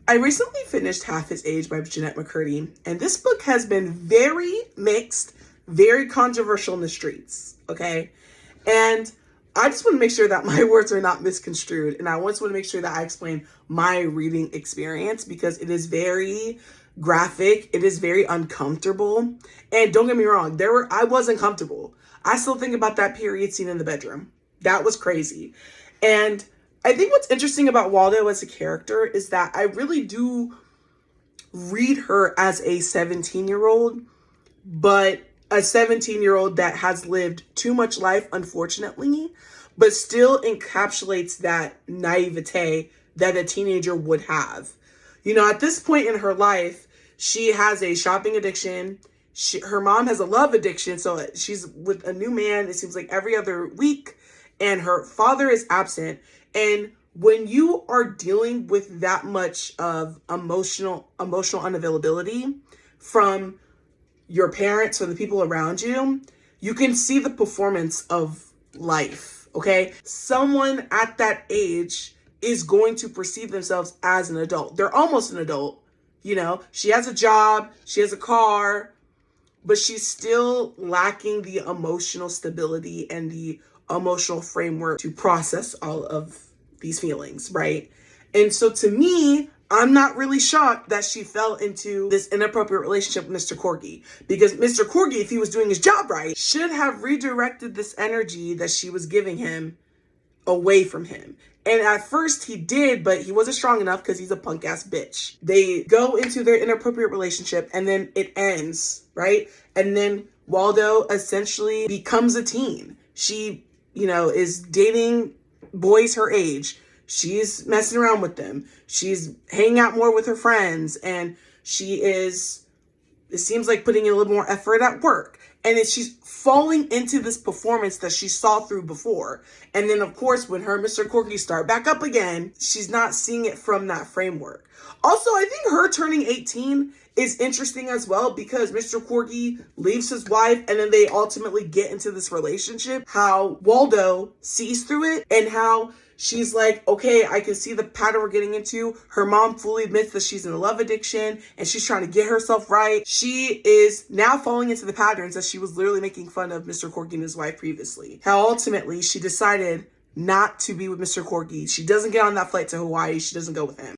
I recently finished Half His Age by Jennette McCurdy, and this book has been very mixed, very controversial in the streets, okay? And I just want to make sure that my words are not misconstrued, and I just want to make sure that I explain my reading experience because it is very graphic, it is very uncomfortable, and don't get me wrong, I was uncomfortable. I still think about that period scene in the bedroom. That was crazy. And I think what's interesting about Waldo as a character is that I really do read her as a 17-year-old, but a 17-year-old that has lived too much life, unfortunately, but still encapsulates that naivete that a teenager would have. You know, at this point in her life, she has a shopping addiction. Her mom has a love addiction, so she's with a new man, it seems like every other week, and her father is absent. And when you are dealing with that much of emotional unavailability from your parents or the people around you, you can see the performance of life, okay? Someone at that age is going to perceive themselves as an adult. They're almost an adult, you know? She has a job, she has a car, but she's still lacking the emotional stability and the emotional framework to process all of these feelings, right? And so to me, I'm not really shocked that she fell into this inappropriate relationship with Mr. Corgi, because Mr. Corgi, if he was doing his job right, should have redirected this energy that she was giving him away from him. And at first he did, but he wasn't strong enough because he's a punk ass bitch. They go into their inappropriate relationship and then it ends, right? And then Waldo essentially becomes a teen. She, you know, is dating boys her age. She's messing around with them. She's hanging out more with her friends, and she is, it seems like, putting in a little more effort at work. And she's falling into this performance that she saw through before. And then, of course, when her and Mr. Corgi start back up again, she's not seeing it from that framework. Also, I think her turning 18 is interesting as well, because Mr. Corgi leaves his wife and then they ultimately get into this relationship. How Waldo sees through it and how she's like, okay, I can see the pattern we're getting into. Her mom fully admits that she's in a love addiction and she's trying to get herself right. She is now falling into the patterns that she was literally making fun of Mr. Corgi and his wife previously. How ultimately she decided not to be with Mr. Corgi. She doesn't get on that flight to Hawaii. She doesn't go with him.